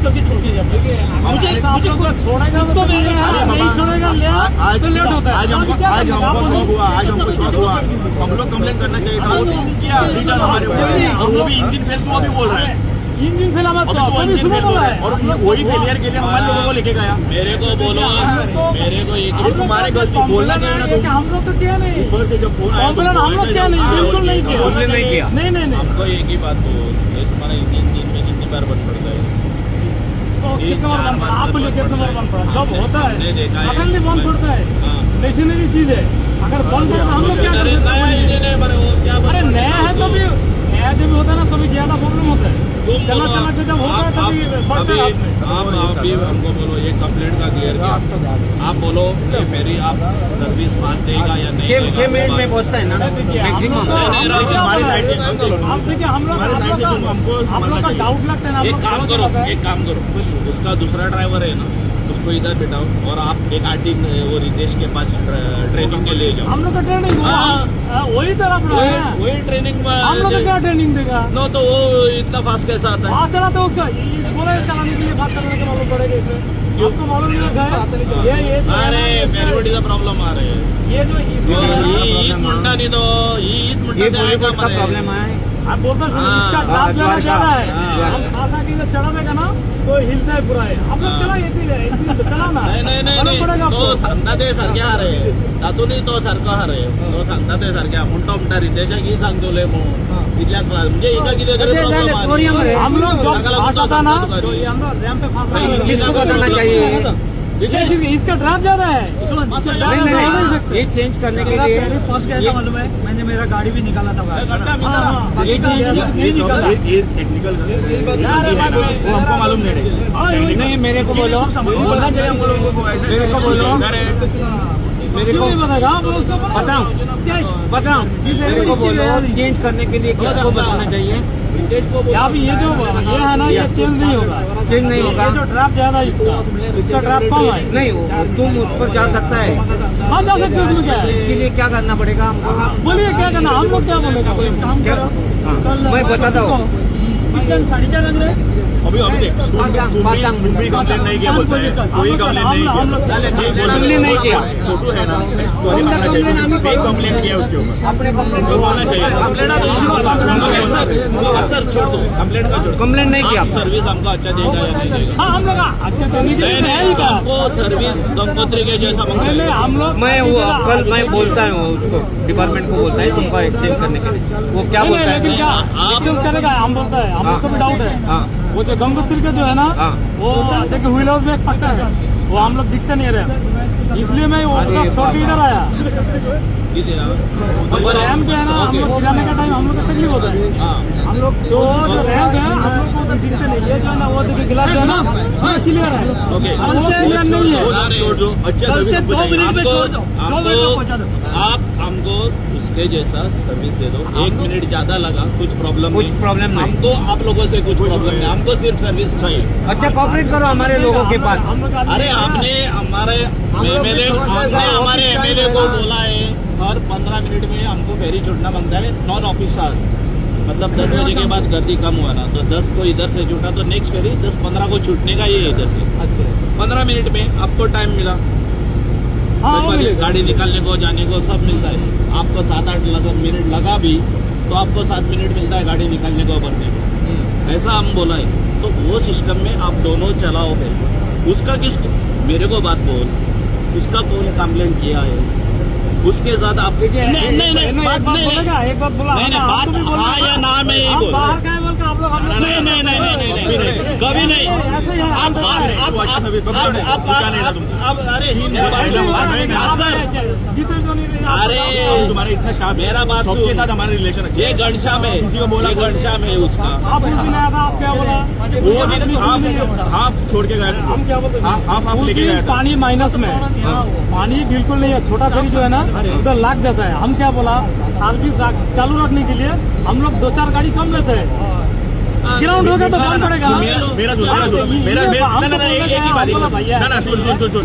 मतलब की छुट्टी है। मुझे छोड़ेगा तो नहीं छोड़ेगा, आज तो लेट होता है। आज हमको शौक हुआ, हम लोग कंप्लेंट करना चाहिए था, वो तो किया रिटर्न हमारे ऊपर, और वो भी इंजन फेल तो अभी बोल रहा है, इंजन फेल हमारा और वही फेलियर के लिए हमारे लोगों को लेके गया। मेरे को बोलो, मेरे को एक तुम्हारे गलती बोलना चाहिए ना, तुम हम लोग तो किया नहीं, ऊपर से जब फोन आया हम लोग क्या नहीं, बिल्कुल नहीं किया, नहीं नहीं नहीं। हमको एक ही बात बोल, तुम्हारा इंजन दिन में कितनी बार बंद पड़ता है? आप बोलिए कितना बार बंद पड़ा? जब होता है अकल बंद पड़ता है, हाँ। मशीनरी चीज है, अगर बंद पड़ता हम लोग क्या कर सकते हैं? अरे नया है तो भी, नया जब होता है ना तभी ज्यादा प्रॉब्लम होता है, चला चला के जब होता है तभी बढ़ता है। आप अभी हमको बोलो ये कंप्लेंट का क्लियर किया, आप बोलो कि मेरी आप सर्विस पास देगा या नहीं? 6 मिनट में पहुंचता है ना मैक्सिमम। हमारी साइड से आप देखिए हम लोग का डाउट लगता है ना। एक काम करो, उसका दूसरा ड्राइवर है ना, उसको इधर बिठाओ और आप एक आरटी वो रितेश के पास ट्रेनिंग के लिए जाओ। हम लोग का ट्रेनिंग वही तरफ वही ट्रेनिंग में हम लोग क्या ट्रेनिंग देगा? नो तो वो इतना फास्ट कैसा आता है? बात चला तो उसका बोला चलाने के लिए बात करने के मालूम पड़ेगा इसमें, आपको मालूम नहीं है। अरे मेरी प्रॉब्लम आ रही है, ये जो ईद मुंडा नहीं तो ईद मुंडा का प्रॉब्लम है। आप बोलते इसका ड्राफ ज्यादा है, हम खासा की चढ़ा देगा ना तो हिलता है पूरा है। हम लोग चला चला ना नाही तो सांगता ते सारख्या रे तातूनही तो सारखा रे तो सांगता ते सारख्या म्हणता रितेशा की सांगतोले इथल्या म्हणजे एका किती हम लोग जो फास्ट आता ना तो ये हम लोग रैंप पे फास्ट बताना चाहिए। इसका ड्राफ ज्यादा है, ये चेंज करने के लिए फर्स्ट क्या था मालूम है, मैंने मेरा गाड़ी भी निकाला था ये टेक्निकल वो हमको मालूम नहीं, मेरे को बोलो, बोलना चाहिए हम लोगों को, ऐसे मेरे को बोलो, मेरे को बताओ मेरे को बोलो चेंज करने के लिए किसको बताना चाहिए? क्या भी ये जो ये है ना ये चेंज नहीं होगा, चेंज नहीं होगा। ये जो ड्राफ्ट ज्यादा है इसका ड्राफ्ट कम है। नहीं तुम उस पर जा सकता है, हाँ जा सकते हैं, उसमें क्या है? इसके लिए क्या करना पड़ेगा हमको? बोलिए क्या करना, हम लोग क्या बोलेगा? मैं बताता हूँ। 4.5 लग रहे हैं। अभी देख तुम भी कंप्लेंट नहीं किया बोलते हैं, कोई कंप्लेंट नहीं किया, छोटू है ना सॉरी मानना चाहिए, फेक कंप्लेंट किया उसके ऊपर, अपने तो बोलना चाहिए। कंप्लेंट तो इशू सर छोड़ दो, कंप्लेंट का छोड़, कंप्लेंट नहीं किया। सर्विस हमको अच्छा देगा या नहीं देगा? हाँ हम लोग अच्छा देने के लिए है ही क्या? हमको सर्विस गंगोत्री के जैसा पहले हम लोग मैं वो कल मैं बोलता हूँ उसको, डिपार्टमेंट को बोलता है तुमको एक्सचेंज करने के लिए, वो क्या बोलता है? लेकिन क्या एक्सचेंज करेगा? हम बोलता है, हम लोग को भी डाउट है। वो जो गंगोत्री का जो है ना वो देखिए व्हील हाउस में एक पक्का है, वो हम लोग दिखते नहीं रहे, इसलिए मैं वो छोड़ के इधर आया। तो रैम जो है ना हम लोग गिराने का टाइम हम लोग को तकलीफ होता है, हम लोग तो जो रैम है हम लोग को दिखते नहीं, ये जो है ना वो देखिए गिलास जो है ना वो क्लियर है, वो क्लियर नहीं है। छोड़ दो, अच्छा 2 मिनट में छोड़ दो, 2 मिनट में पहुंचा दो। आप हमको उसके जैसा सर्विस दे दो, 1 मिनट ज्यादा लगा कुछ प्रॉब्लम नहीं, हमको आप लोगों से कुछ प्रॉब्लम नहीं, हमको सिर्फ सर्विस चाहिए। अच्छा कोऑपरेट करो हमारे लोगों के पास। अरे हमने हमारे एमएलए को बोला है हर 15 मिनट में हमको फेरी छूटना मांगता है, नॉन ऑफिस आवर्स, मतलब 10 बजे के बाद गर्दी कम हुआ ना तो 10 को इधर से छूटा तो नेक्स्ट फेरी 10-15 को छूटने का ये इधर से। अच्छा 15 मिनट में आपको टाइम मिला, गाड़ी निकालने को जाने को सब मिलता है, आपको 7-8 मिनट लगा भी तो आपको 7 मिनट मिलता है गाड़ी निकालने को भरने को, ऐसा हम बोला है। तो वो सिस्टम में आप दोनों चलाओ फिर उसका किसको, मेरे को बात बोल, उसका कौन कंप्लेंट किया है उसके साथ आप नहीं बात नहीं एक बात बोला नहीं बात हाँ या ना में यही बोल नहीं कभी नहीं। अब अरे अरे तुम्हारे इतना शार्प, मेरा बात सबके साथ हमारा रिलेशन है, ये घनश्याम है, किसी को बोला घनश्याम है उसका, आप क्या बोला? वो हाफ छोड़ के गया, हम क्या बोलते हैं हाफ लेके गया था। पानी माइनस में, पानी बिल्कुल नहीं है, छोटा फेरी जो है ना उधर लाग जाता है। हम क्या बोला सर्विस चालू रखने के लिए हम लोग 2-4 गाड़ी कम लेते हैं, ग्राउंड होगा तो कम पड़ेगा। मेरा एक ही बात सुन,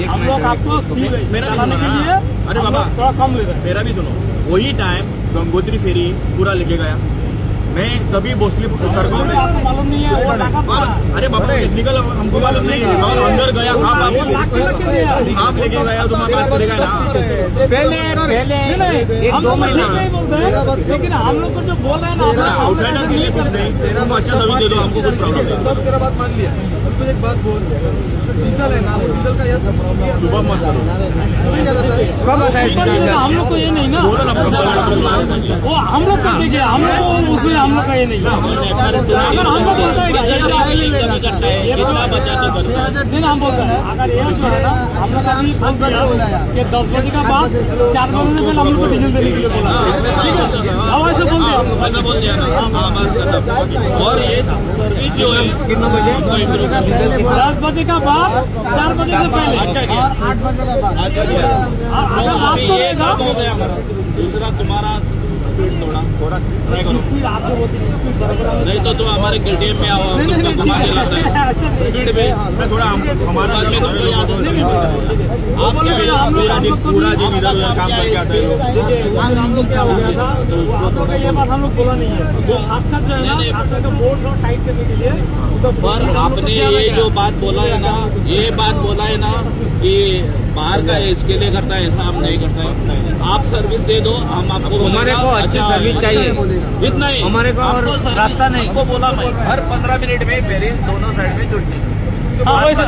हम लोग आपको चलाने के लिए अरे बाबा थोड़ा कम ले रहे हैं। मेरा भी सुनो, वही टाइम गंगोत्री फेरी पूरा लेके गया, मैं तभी भोसले सर को आपको मालूम नहीं है वो नाका पड़ा है। अरे बाबा टेक्निकल हमको मालूम नहीं है और अंदर गया वो लाख के लेके गया। आप लेके गया तो मैं बात करेगा ना पहले एक हम दो लोग महीना नहीं बोलते हैं, लेकिन हम लोग को जो बोल रहे हैं ना आउटसाइडर के लिए कुछ नहीं हम अच्छा तभी दे दो हमको कुछ प्रॉब्लम नहीं सब तेरा बात मान लिया तो एक बात बोल डीजल है ना वो डीजल का यार सुबह मत करो नहीं क्या जाता है कब आता है हम लोग को ये नहीं ना बोलो ना वो हम लोग कर देंगे हम लोग को उसमें हम लोग का ये नहीं अगर हम लोग बोलता है कितना बचा तो करता नहीं हम बोलते हैं अगर ये जो है ना हम लोग अभी बोल दिया कि 10 बजे के बाद 4 बजे से पहले हम लोग को डीजल देने के लिए बोला ठीक है अब ऐसे बोल दिया मैंने बोल दिया ना हाँ बात खत्म और ये सर्विस जो है कितने बजे 10 बजे का बाद 4 बजे से पहले अच्छा किया 8 बजे का बाद अच्छा किया अगर अभी आपको ये रहेगा काम हो गया हमारा दूसरा तुम्हारा स्पीड थोड़ा ट्राई करो स्पीड आपको होती है स्पीड बराबर नहीं तो तुम हमारे केटीएम में आओ हम लोग को घुमा के लाते हैं स्पीड में मैं थोड़ा हमारा बाद में तुमको याद होगा आपके पूरा दिन इधर उधर काम करके आता है लोग हम लोग क्या हो गया था वो आप लोग का ये बात हम लोग बोला नहीं है वो फास्टर जो है ना फास्टर का मोड थोड़ा टाइट करने के लिए तो पर आपने ये जो बात बोला है ना ये बात बोला है ना कि बाहर का इसके लिए करता है ऐसा हम नहीं करता है आप सर्विस दे दो हम आपको हमारे को अच्छी सर्विस चाहिए इतना ही हमारे को और आपको सर्विस- रास्ता नहीं। आपको बोला मैं हर 15 मिनट में फेरी दोनों साइड में छुट्टी हाँ वैसे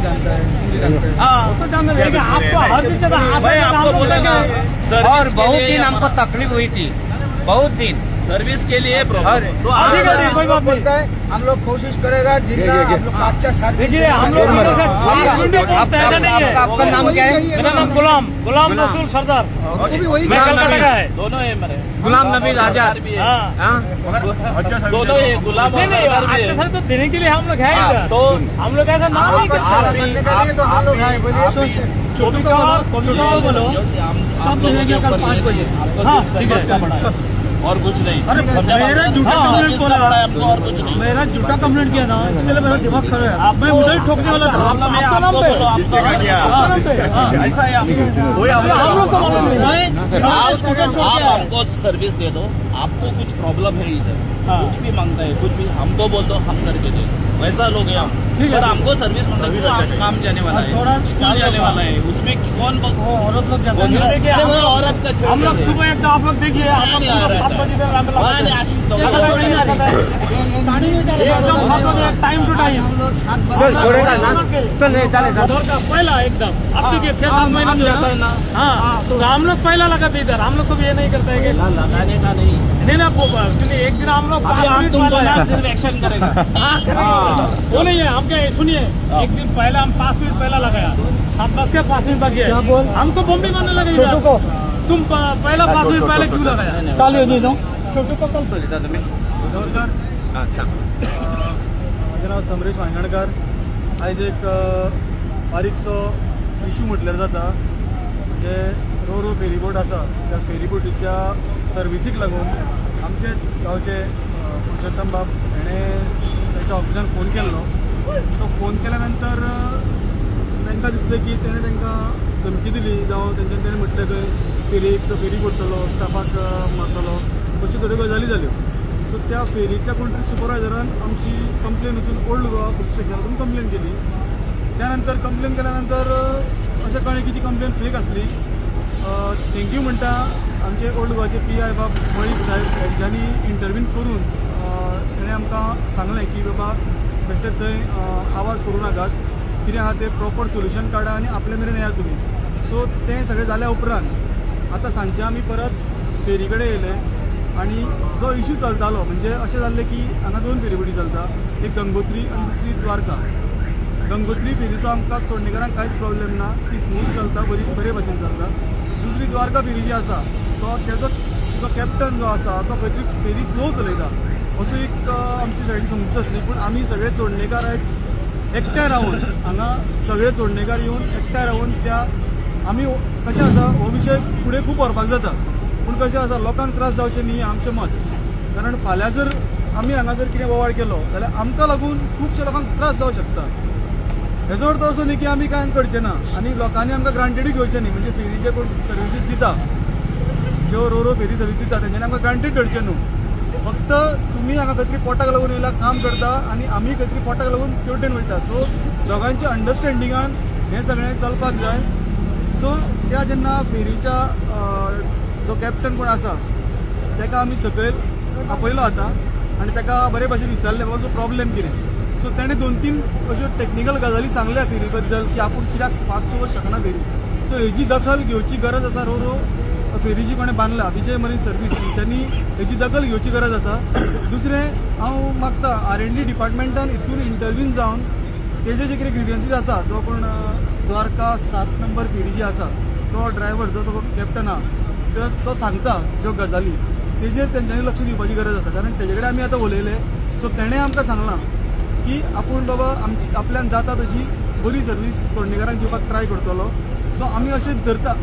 हाँ तो जानते हैं कि आपको हर चीज से भाई आपको बोला ना और बहुत दिन हमको तकलीफ हुई थी बहुत दिन सर्विस के लिए और- प्रॉब्लम तो हाँ, ठीक है, आप कोई बात नहीं। बोलता है हम लोग कोशिश करेगा जितना आप लोग का अच्छा सर्विस देखिए हम लोग नहीं है आपका नाम क्या है मेरा नाम गुलाम रसूल सरदार वही मैं कलकत्ता का है दोनों है मेरे गुलाम नबी आजाद भी है। हाँ हाँ अच्छा सर्विस दोनों ही गुलाम नहीं नहीं सरदार भी अच्छा है सर तो देने के लिए हम लोग है हाँ, इधर तो हम लोग ऐसा नाम नहीं करते तो हम लोग हैं बोलिए छोटू का बोलो सब मिलेंगे कल 5 बजे हाँ ठीक है और कुछ नहीं अरे मेरा झूठा हाँ, कंप्लेंट बोला हमको और कुछ नहीं मेरा झूठा कंप्लेंट किया ना इसके लिए मेरा दिमाग खराब है मैं उधर ही ठोकने वाला था प्रॉब्लम है आपका नाम आपको पे? बोलो आपका क्या किया? ऐसा है आपको वही हम लोग को मालूम नहीं है। आप हमको सर्विस दे दो आपको कुछ प्रॉब्लम है इधर हाँ। कुछ भी मांगता है कुछ भी हमको बोल दो हम करके दे दो वैसा लोग हैं हम ठीक है। पर हमको सर्विस मतलब कि आप काम जाने वाला है थोड़ा स्कूल जाने वाला है उसमें कौन वो औरत लोग जाते वो हैं देखिए अरे हम वो लोग औरत का छोड़ हम लोग दे। सुबह एक आप लोग देखिए हम लोग नहीं आ रहा 7 बजे तक हमें वहाँ नहीं, लगा आशिक दो। एकदम 7 बजे टाइम टू टाइम हम लोग 7 चल बजे छोड़ेगा ना चल नहीं चले दौर का पहला एकदम अब देखिए 6-7 महीना हम जो जाता है है ना ना हाँ तो हम लोग पहला लगाते इधर हम लोग को भी ये नहीं करता है कि लगाने का नहीं नहीं ना सुनिए एक दिन हम लोग अभी 5 हम मिनट तुमको पहले ना सिर्फ एक्शन करेगा हाँ, करेंगे। वो नहीं है हम क्या सुनिए एक दिन पहले हम 5 मिनट पहला लगाया 7:10 के 5 मिनट बाकी है हमको बम्बी मारने लगे इधर। तुम पहला 5 मिनट पहले क्यों लगाया चालू होती तो छोटू को कल तुम्ही नमस्कार अच्छा माझे नाव समरेश वांगणकर आयज एक बारीकसो इशू म्हटल्यार जाता म्हणजे रो फेरीबोट आसा त्या फेरीबोटीच्या सर्विसीक लागून आमचेच गांवचे पुरुषोत्तम बाब हेणें त्याच्या ऑफिसान फोन केल्लो तो फोन केल्या नंतर तांकां दिसलें की तेणें तांकां धमकी दिली जावं तेंच्यानी म्हटलें खंय फेरी पडटलो स्टाफाक मारतलो अश्यो थोड्यो गजाली जाल्यो सो त्या फेरीच्या कोणतरी सुपरवायझरान आमची कंप्लेन वचून ओल्ड गोवा पुलीस स्टेशनातून कंप्लेन केली त्यानंतर कंप्लेन केल्यानंतर अशें कळ्ळें की ती कंप्लेन फेक आसली थँक्यू म्हणटा आमचे ओल्ड गोवाचे PI बाब मळीक साहेब हेंच्यांनी इंटरव्यून करून तेणें आमकां सांगलें की बाबा बेश्टे थंय आवाज करूं नाकात कितें आहा तें प्रॉपर सोल्युशन काडा आनी आपले मेरेन येयात तुमी सो तें सगळें जाल्या उपरांत आतां सांजचे आमी परत फेरी कडेन येयले आनी जो इशू चलतालो म्हणजे अशें जाल्लें की हांगा 2 फेरीबोटी चलता एक गंगोत्री आनी दुसरी द्वारका गंगोत्री फेरीचो आमकां चोडणेकारांक कांयच प्रॉब्लेम ना ती स्मूथ चलता बरे भशेन चलता दुसरी द्वारका फेरी जी आसा तेजो जो कॅप्टन जो आसा तो खंय तरी फेरी स्लो चलयता असो एक आमची सायडी समजूत आसली पूण आमी सगळे चोडणेकार आयज एकठांय रावन हांगा सगळे चोडणेकार येवन एकठांय रावन त्या आमी कशें आसा हो विशय फुडें खूब व्हरपाक जाता पूण कशें आसा लोकांक त्रास जावचे न्ही आमचें मत कारण फाल्यां जर आमी हांगा जर कितें बोवाळ केलो जाल्यार आमकां लागून खुबशे लोकांक त्रास जावं शकता हेजो अर्थ असो न्ही की आमी कांय करचें ना आनी लोकांनी आमकां ग्रांटेडूय घेवचें न्ही म्हणजे फेरीचे कोण सर्विसीस दिता ज्यो रो फेरी सर्वीस दिता तेंच्यांनी आमकां ग्रांटेड धरचें न्हू. फक्त तुमी हांगा खंय तरी पोटाक लागून येयला काम करता आनी आमी खंय तरी पोटाक लागून तेवटेन वयता. सो दोगांच्या अंडरस्टँडिंगान हें सगळें चलपाक जाय. सो त्या जेन्ना फेरीच्या जो कॅप्टन कोण आसा ताका आमी सकयल आपयलो आतां आनी ताका बरे भाशेन विचारलें बाबा जो प्रॉब्लेम कितें. सो ताणें 2-3 अश्यो टॅक्निकल गजाली सांगल्या फेरी बद्दल की आपूण कित्याक 5 वर्स शकना फेरी. सो हेजी दखल घेवची गरज आसा. रो फेरी जी कोणें बांदला विजय मरीन सर्वीस हेंच्यांनी हेची दखल घेवची गरज आसा. दुसरें हांव मागता R&D डिपार्टमेंटान हितून इंटरव्यून जावन तेजे जे कितें ग्रिवियन्सीस आसा जो कोण द्वारका 7 नंबर फेरी जी आसा तो ड्रायव्हर जो कॅप्टन आहा तो सांगता ज्यो गजाली तेजेर तेंच्यांनी लक्ष दिवपाची गरज आसा. कारण तेजे कडेन आमी आतां उलयले. सो तेणें आमकां सांगलां की आपूण बाबा आपल्यान जाता तशी बरी सर्वीस चोडणेकारांक दिवपाक ट्राय करतलो. सो आमी अशेंच धरता.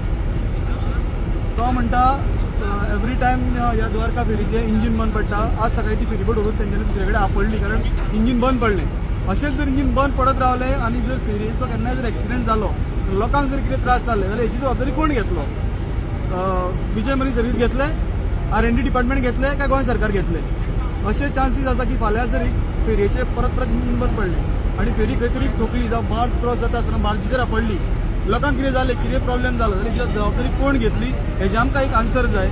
तो म्हणटा एवरी टायम ह्या द्वारका फेरीचे इंजीन बंद पडटा. आज सकाळी ती फेरी बोट व्हरून तेंच्यांनी दुसरे कडेन आपडली कारण इंजीन बंद पडलें. अशेंच जर इंजीन बंद पडत रावलें आनी जर फेरयेचो केन्नाय जर एक्सिडेंट जालो लोकांक जर कितें त्रास जाले जाल्यार हेची जबाबदारी कोण घेतलो. विजय मरीन सर्वीस घेतले, R&D डिपार्टमेंट घेतले काय गोंय सरकार घेतले. अशे चान्सीस आसा की फाल्यां जर फेरयेचे परत इंजीन बंद पडलें आनी फेरी खंय तरी ठोकली जावं बार्ज क्रॉस जाता आसतना बार्जी जर आपडली लोकांक कितें जालें कितें प्रॉब्लेम जालो जाल्यार हेची जबाबदारी कोण घेतली हेजे आमकां एक आन्सर जाय.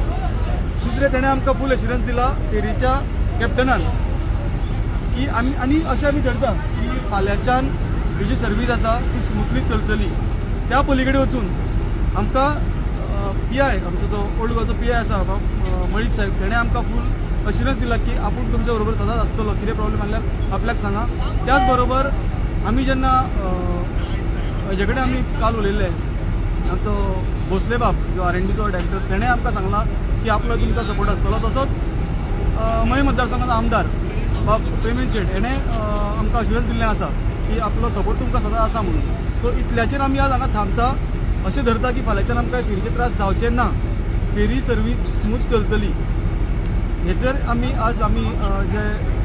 दुसरें तेणें आमकां फूल एश्युरन्स दिला फेरीच्या कॅप्टनान की आनी अशें आमी धरता की फाल्यांच्यान ही जी सर्वीस आसा ती स्मुथली चलतली. त्या पलीकडे वचून आमकां PI आमचो जो ओल्ड गोवाचो PI आसा मळीक साहेब तेणें आमकां फूल अश्युरन्स दिला की आपूण तुमच्या बरोबर सदांच आसतलो. कितें प्रॉब्लेम आसल्यार आपल्याक सांगा. त्याच बरोबर आमी जेन्ना हेजे कडेन आमी काल उलयले आमचो भोसले बाब जो R&Dचो डायरेक्टर तेणें आमकां सांगला की आपलो तुमकां सपोर्ट आसतलो. तसोच मय मतदारसंघाचो आमदार बाब प्रेमील शेट हेणें आमकां अश्युरन्स दिल्लें आसा की आपलो सपोर्ट तुमकां सदांच आसा म्हणून. सो इतल्याचेर आमी आज हांगा थांबता. अशें धरता की फाल्यांच्यान आमकां फेरीचे त्रास जावचे ना. फेरी सर्वीस स्मूथ चलतली. हेचेर आमी आज आमी जे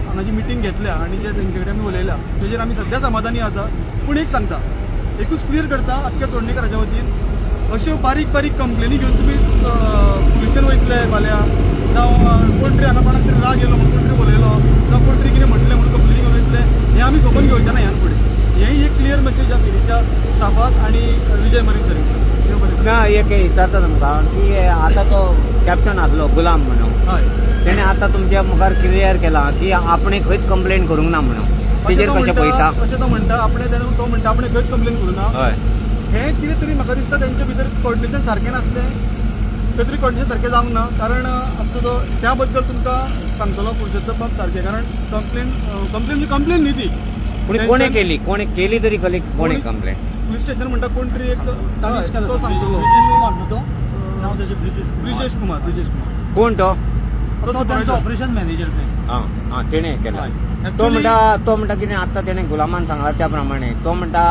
हांगा जी मिटींग घेतल्या आनी जे तेंचे कडेन आमी उलयल्या तेजेर आमी सद्या समाधानी आसा. पूण एक सांगता एकूच क्लियर करता आख्ख्या चोडणेकाराच्या वतीन अश्यो बारीक बारीक कंप्लेनी घेवन तुमी पुलिशेन वयतले फाल्यां जावं कोण तरी हांगा कोणाक तरी राग येयलो म्हणून कोण तरी उलयलो जावं कोण तरी कितें म्हटलें म्हणून कंप्लेनी घेवन वयतले हें आमी खबर घेवचें ना ह्यान फुडें. हेंय एक क्लियर मेसेज ह्या फेरीच्या स्टाफाक आनी विजय मरीन सर्वीस. ना एक विचारता तुमकां की आतां तो कॅप्टन आसलो गुलाम म्हणून हय तेणें आतां तुमच्या मुखार क्लियर केलां की आपणें खंयच कंप्लेन करूंक ना म्हणून. तेजेर कशें पळयता अशें तो म्हणटा तो म्हणटा आपणें खंयच कंप्लेन करूं ना. हय हें कितें तरी म्हाका दिसता तेंचे भितर कोऑर्डिनेशन सारकें नासलें. खंय तरी कोऑर्डिनेशन सारकें जावंक ना. कारण आमचो जो त्या बद्दल तुमकां सांगतलो पुरुषोत्तम बाब सारकें. कारण कंप्लेन न्ही ती पूण कोणें केली केली तरी कोणें कंप्लेन पुलीस स्टेशन म्हणटा कोण तरी एक तो सांगतलो. ब्रिजेश कुमार कोण तो त्यांचो ऑपरेशन मॅनेजर तेणें केला. तो म्हणटा कितें आतां तेणें गुलामान सांगला त्या प्रमाणे तो म्हणटा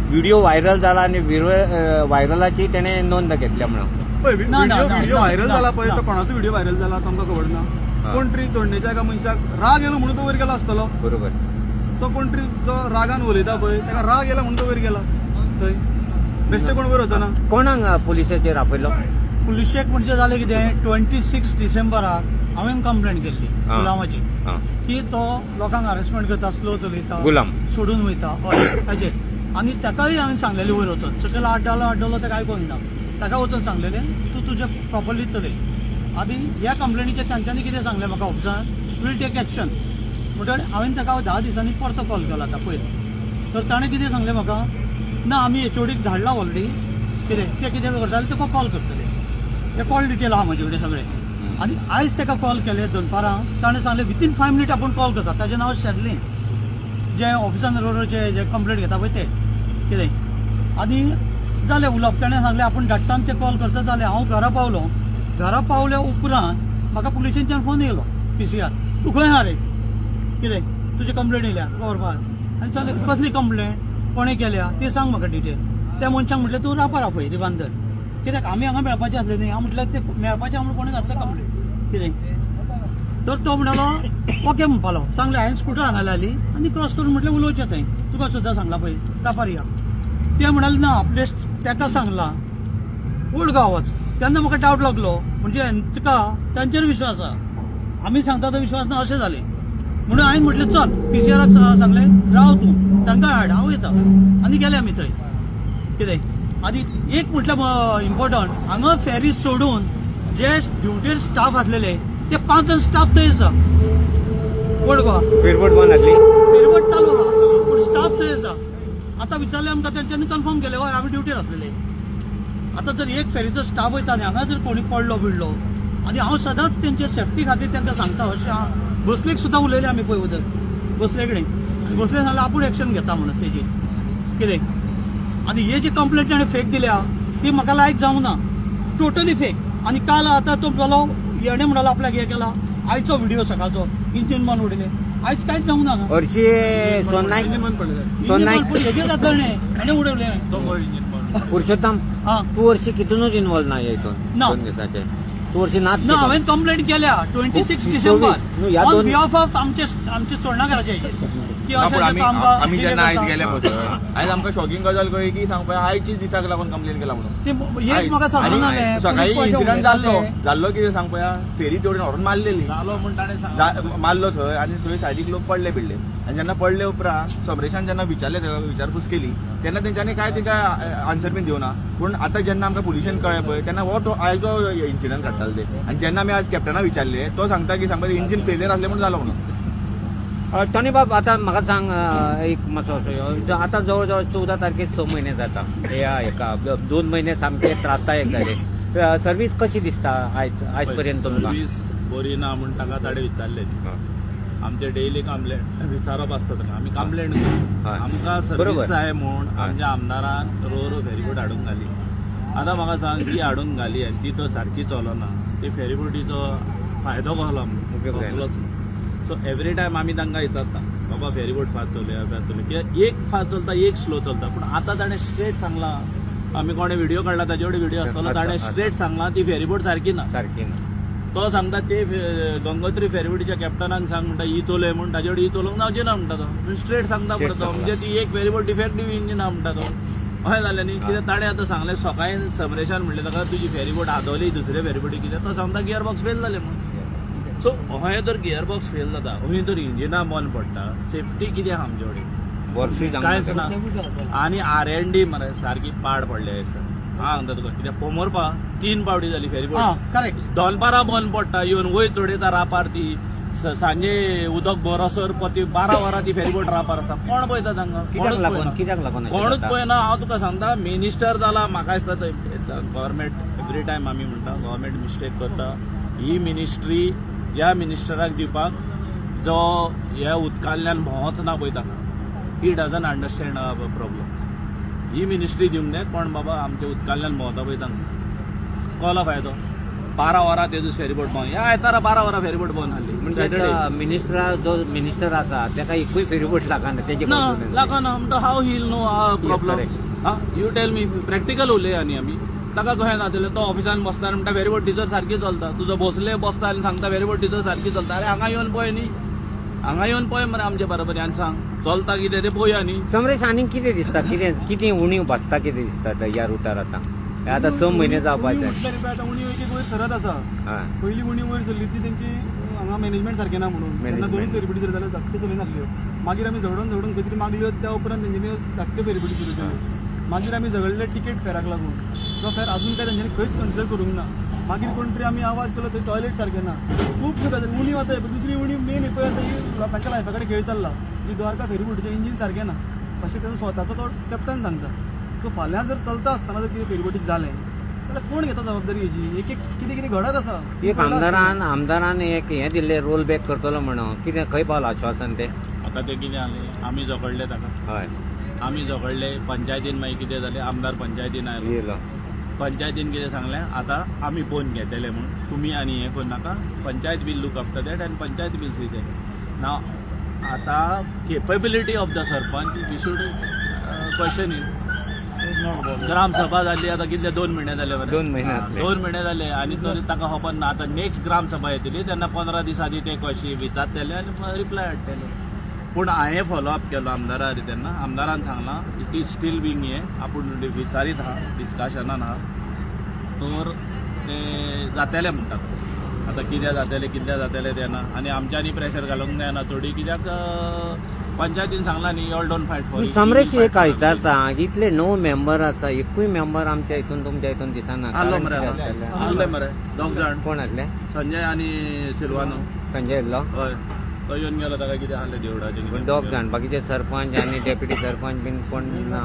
व्हिडिओ व्हायरल जाला आनी व्हायरलाची तेणें नोंद घेतल्या म्हणून. व्हिडिओ व्हायरल जाला पळय तो कोणाचो व्हिडिओ व्हायरल जाला तो आमकां खबर ना. कोण तरी चोडणेच्या एका मनशाक राग येयलो म्हणून तो वयर गेलो आसतलो. बरोबर. तो कोण तरी जो रागान उलयता पळय ताका राग येयला म्हणून तो वयर गेला थंय. बेश्टे कोण वयर वचना. कोणाक पुलिसाचेर आपयलो. पुलिशेक म्हणजे जालें कितें 26 डिसेंबराक हांवें कंप्लेंट केल्ली गुलामाची की तो लोकांक हॅरेसमेंट करता स्लो चलयता गुलाम सोडून वयता हय ताजेर. आनी ताकाय हांवें सांगलेलें वयर वचून सकयल आड्डलो ताका आयकोंक ना. ताका वचून सांगलेलें तूं तुजें प्रॉपरली चलय. आनी ह्या कंप्लेनीचेर तांच्यांनी कितें सांगलें म्हाका ऑफिसान वील टेक एक्शन म्हणटकीर हांवें ताका 10 दिसांनी परतो कॉल केलो आतां पयर. तर ताणें कितें सांगलें म्हाका ना आमी HODक धाडला ऑलरेडी कितें ते कितें करताले तुका कॉल करतले. ते कॉल डिटेल आहा म्हजे कडेन सगळें. आनी आयज ताका कॉल केले दनपारां ताणें सांगलें विथीन 5 मिनिट आपूण कॉल करता. ताजें नांव शेर्लीन जे ऑफिसान रोडचे जे कंप्लेंट घेता पळय ते कितें. आनी जालें उलोवप ताणें सांगलें आपूण धाडटा आनी ते कॉल करता. जालें हांव घरा पावल्या उपरांत म्हाका पुलिशेंच्यान फोन येयलो PCR तूं खंय आहा रे कितें तुजी कंप्लेंट येयल्या व्हरपाक. आनी जालें कसली कंप्लेंट कोणें केल्या ती सांग म्हाका डिटेल. त्या मनशाक म्हटलें तूं रावपा रावय रिबांदर कित्याक आमी हांगा मेळपाचें आसलें न्ही. हांव म्हटल्यार ते मेळपाचें म्हणून कोणें घातलें कंप्लेंट कितें. तर तो म्हणलो ओके म्हणपालो. सांगलें हांवें स्कूटर हांगा लायली आनी क्रॉस करून म्हटलें उलोवचें थंय तुका सुद्दां सांगला पळय रावपार या. ते म्हणाले ना प्लेस ताका सांगला ओल्ड गांव वच तेन्ना म्हाका डावट लागलो म्हणजे तुका तांचेर विश्वास आसा, आमी सांगता तो विश्वास ना अशें जालें. म्हणून हांवें म्हटलें चल PCRाक सांगलें राव तूं तांकां हाड हांव येता आनी गेले आमी थंय. कितें आनी एक म्हटल्यार इम्पॉर्टंट, हांगा फेरी सोडून जे ड्युटीर स्टाफ आसलेले ते 5 जाण स्टाफ थंय आसा. कोण गो फेरबोट बंद आसली. फेरीबोट चालू आहा पूण स्टाफ थंय आसा. आतां विचारलें आमकां तेंच्यांनी कन्फर्म केलें हय आमी ड्युटीर आसलेले. आतां जर एक फेरीचो स्टाफ वयता आनी हांगा जर कोणी पडलो बिडलो आनी हांव सदांच तेंचे सेफ्टी खातीर तांकां सांगता अशें. भोसलेक सुद्दां उलयले आमी पळय उदर भोसले कडेन आनी भोसले सांगलें आपूण एक्शन घेता म्हणून तेजेर. कितें आनी हे जी कंप्लेंट ताणें फेक दिल्या ती म्हाका लायक जावंक ना, टोटली फेक. आनी काल आतां तो गेलो हेणें म्हणलो आपल्याक हें केला, आयचो व्हिडिओ सकाळचो इंजीन मन उडयलें, आयज कांयच जावंक ना. हरशी सोनाईक सोनाईक हेजेर जातलें हेणें उडयलें. पुरुषोत्तम हां तू हरशी कितूनच इन्वॉल्व नाही हितून ना. 2 दिसाचे तू हरशी नाच ना हांवें कंप्लेंट केल्या 26 डिसेंबर ह्या ऑन दोन- बिहाफ ऑफ आमचे चोडणाकाराचे हेजेर की ना, पण अशें आम्ही जेन्ना आयज गेले पळय आयज आमकां शॉकिंग गजाल कळ्ळी की सांगपा आयचीच दिसाक लागून कंप्लेन केला म्हणून. ते एक म्हाका समजून सकाळी इन्सिडंट जाल्लो कितें सांगपा फेरी तेवढी व्हरून मारलेली जालो म्हण ताणें मारलो थंय आनी थंय सायडीक लोक पडले बिडले आनी जेन्ना पडले उपरांत समरेशान जेन्ना विचारले विचारपूस केली तेन्ना तेंच्यांनी काय तिका आन्सर बीन दिवना. पूण आतां जेन्ना आमकां पुलिशेन कळ्ळें पळय तेन्ना हो आयजो इन्सिडंट घडटालो ते. आनी जेन्ना आमी आज कॅप्टना विचारले तो सांगता की सांगता इंजीन फेलियर आसलें म्हणून जालो म्हणून. टॉनी बाब आता म्हाका सांग एक मातसो असो आता जवळ 14 तारखेक 6 महिने जाता ह्या हेका 2 महिने सामके त्रासदायक जाले. सर्वीस कशी दिसता आयज पर्यंत तुमकां? सर्वीस बरी ना म्हूण ताका ताणें विचारले. आमचे डेली कंप्लेंट विचारप आसता ताका आमी कंप्लेंट करता. आमकां सर्वीस जाय म्हूण आमच्या आमदारान रो फेरीबोट हाडून घाली. आतां म्हाका सांग ती हाडून घाली आनी ती तो सारकी चलना, ती फेरीबोटीचो फायदो कसलो कसलोच. सो एवरी टायम आमी तांकां विचारता बाबा फेरीबोट फास्ट चलया कित्याक एक फास्ट चलता एक स्लो चलता. पूण आतां ताणें स्ट्रेट सांगलां, आमी कोणें व्हिडिओ काडला ताजे कडेन व्हिडिओ आसतलो, ताणें स्ट्रेट सांगलां ती फेरीबोट सारकी ना. तो सांगता ते गंगोत्री फेरीबोटीच्या कॅप्टनाक सांग म्हणटा ही चलय म्हूण ताजे कडेन ही चलोवंक जावची ना म्हणटा तो. स्ट्रेट सांगता पडटा म्हणजे ती एक फेरीबोट डिफेक्टीव इंजीन आहा म्हणटा तो. अशें जालें न्ही. कित्याक ताणें आतां सांगलें सकाळीं समरेशान म्हणलें ताका तुजी फेरीबोट आदवली दुसरे फेरीबोटी कित्याक तो सांगता गियर बॉक्स फेल जालें म्हणून. सो अहें जर गियर बॉक्स फेल जाता अहें जर इंजिना बंद पडटा सेफ्टी कितें आहा आमचे कडेन? कांयच ना. आनी R&D मरे सारकी पाड पडले सर. हांव सांगता तुका कित्याक पोमोरपा 3 पावटी जाली फेरीबोट. करेक्ट दनपारां बंद पडटा येवन वयर चडयता रापार ती सांजे उदक बरोसर ती 12 वरां ती फेरीबोट रापार आसता. कोण पळयता तांकां? कित्याक लागून कोणूच पळयना. हांव तुका सांगता मिनिस्टर जाला म्हाका दिसता गव्हर्मेंट एवरी टायम आमी म्हणटा गव्हर्मेंट मिस्टेक करता. ही मिनिस्ट्री ज्या मिनिस्टराक दिवपाक जो ह्या उदकांतल्यान भोंवच ना पळय ताका he doesn't understand problem. He ministry दिवंक जाय कोण बाबा आमच्या उदकांतल्यान भोंवता पळय तांकां कसलो फायदो. 12 वरां तेजो फेरीबोट बंद. ह्या आयतारा 12 वरां फेरीबोट बंद आसली. जो मिनिस्टर आसा ताका एकूय फेरीबोट लागना तेजे लागना म्हणटा हाव हील no problem. You tell me practical उलया न्ही आमी. ताका कशें ना जाल्यार तो ऑफिसान बसता म्हणटा फेरीबोट टिचर सारकी चलता. तुजो भोसले बसता आनी सांगता फेरीबोट टिचर सारकी चलता. अरे हांगा येवन पळय न्ही, हांगा येवन पळय मरे आमचे बरोबरी सांग चलता कितें ते पळोवया न्ही. समरेश आनीक कितें दिसता कितें उणीव भासता कितें दिसता ह्या रुटार आतां 6 महिने जावपाचे? आतां उणी एक वयर सरत आसा. पयलीं उणी वयर सरली ती तेंची हांगा मॅनेजमेंट सारकें ना म्हणून तेन्ना 2 फेरीबोटी जर जाल्यार धाकट्यो चलय नासल्यो. मागीर आमी झगडून खंय तरी मागल्यो त्या उपरांत तेंच्यांनी धाकट्यो फेरीबोटी सुरू केल्यो. मागीर आमी झगडले टिकेट फेराक लागून. तो फेर अजून काय तेंच्यांनी खंयच कन्सिडर करूंक ना. मागीर कोण तरी आमी आवाज केलो थंय टॉयलेट सारकें ना. खुबशे गजाली उणी वता. दुसरी उणी मेन पळय आतां ही लोकांच्या लायफा कडेन खेळ चल्ला की द्वारका फेरीबोटीचें इंजीन सारकें ना अशें ताचो स्वताचो तो कॅप्टन सांगता. सो फाल्यां जर चलता आसतना जर कितें फेरीबोटीक जालें जाल्यार कोण घेता जबाबदारी हेजी? एक कितें घडत आसा. एक आमदारान एक हें दिल्लें रोल बॅक करतलो म्हणून कितें खंय पावला आश्वासन तें? आतां तें कितें जालें आमी झगडले ताका. हय आमी झगडले पंचायतीन मागीर कितें जालें आमदार पंचायतीन आयलो. पंचायतीन कितें सांगलें आतां आमी पोवन घेतले म्हणून तुमी आनी हें करूं नाका. Panchayat will look after that आनी पंचायत वील सी दॅट. नाव आतां capability of the sarpanch we should question it. ग्रामसभा जाल्ली आतां कितले 2 महिने जाले मरे. 2 महिने 2 महिने जाले आनी तरी ताका खबर ना. आतां नेक्स्ट ग्रामसभा येतली तेन्ना 15 दिसांनी ते कशी विचारतले आनी रिप्लाय हाडटले. पूण हांवें फॉलोअप केलो आमदारा तेन्ना आमदारान सांगलां इट इज स्टील बींग हें आपूण विचारीत आहा डिस्कशनान आहा. तर ते जातले म्हणटात आतां कित्याक जातले तेन्ना आनी आमच्यांनी प्रेशर घालूंक जायना चोडी कित्याक पंचायतीन सांगला न्ही all don't fight for Samresh एक विचारता इतले 9 मेंबर आसा एकूय मेंबर आमच्या हितून तुमच्या हितून दिसना आसले मरे 2 जाण कोण आसले संजय आनी सिल्वानो संजय येयल्लो हय तो येवन गेलो ताका कितें आसलें देवडाचें 2 जाण बाकीचे सरपंच आनी डेप्युटी सरपंच बीन कोण ना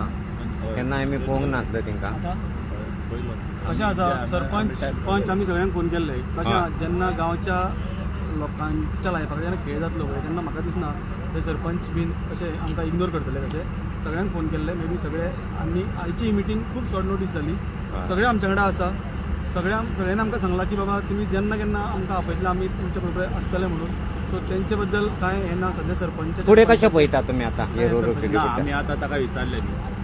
केन्ना आमी पळोवंक नासलो तेंकां कशें आसा सरपंच पंच आमी सगळ्यांक फोन केल्ले कशें जेन्ना गांवच्या लोकांच्या लायफाक जेन्ना खेळ जातलो पळय तेन्ना म्हाका दिसना ते सरपंच बीन अशें आमकां इग्नोर करतले कशें सगळ्यांक फोन केल्ले मे बी सगळे आनी आयची ही मिटींग खूब शॉर्ट नोटीस जाली सगळे आमच्या कडेन आसा सगळ्यांनी आमकां सांगलां की बाबा तुमी जेन्ना केन्ना आमकां आपयतले आमी तुमचे बरोबर आसतले म्हणून सो तेंचे बद्दल कांय हें ना सद्या सरपंच फुडें कशें पळयता तुमी आतां हे रोड ना आमी आतां ताका विचारलें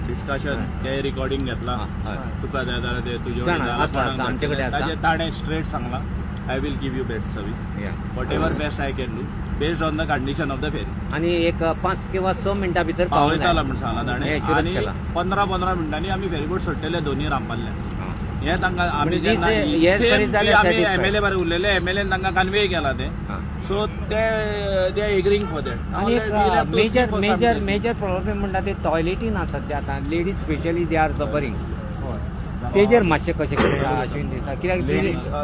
डिस्कशन ते रिकॉर्डिंग घेतला तुका जाय जाल्यार ते तुजे जाणा, आसा, आमचे कडेन आसा. ताजें ताणें स्ट्रेट सांगला I will give you best service whatever best I can do based on the condition of the ferry आनी एक 5 किंवा 6 मिनटां भितर पावयताला म्हूण सांगला हें ताणें assurance आनी केला. 15 मिनटांनी आमी फेरीबोट सोडटले दोनूय रामपाल्ल्यान हें तांकां आमी म्हणजे जेन्ना हे करीत जाल्यार आमी satisfied. एमएलए बरें उरलेले एमएलएन तांकां कन्वे केला ते सो ते एग्रींग फॉर दॅट आनी एक मेजर प्रॉब्लेम म्हणटा ते टॉयलेटीन आसात ते आतां ladies specially they are suffering तेजेर मातशें कशें करता अश्विन दिता कित्याक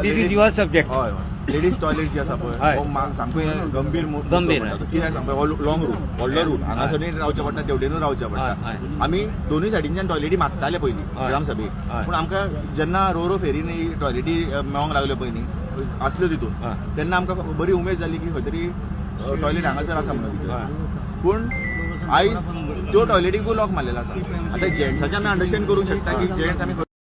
दीस इज युअर सब्जेक्ट हय लेडीज टॉयलेट जी आसा हय. पळय सामको गंभीर गंभीर. कित्याक सांगपा लॉंग रूट व्हडलो रूट हांगासरूय रावचें पडटा तेवटेनूय रावचें हय, पडटा हय. आमी दोनूय सायडींच्यान टॉयलेटी मागताले पयलीं हय. ग्रामसभेक हय. पूण आमकां जेन्ना रो फेरीनी टॉयलेटी मेळोंक लागल्यो पळय न्ही आसल्यो तितून हय. तेन्ना आमकां बरी उमेद जाली की खंय तरी टॉयलेट हांगासर आसा म्हणून हय. पूण आयज त्यो टॉयलेटीकूय लॉक मारलेलो आसा आतां जेंट्साचें आमी अंडरस्टँड करूंक शकता की जेंट्स आमी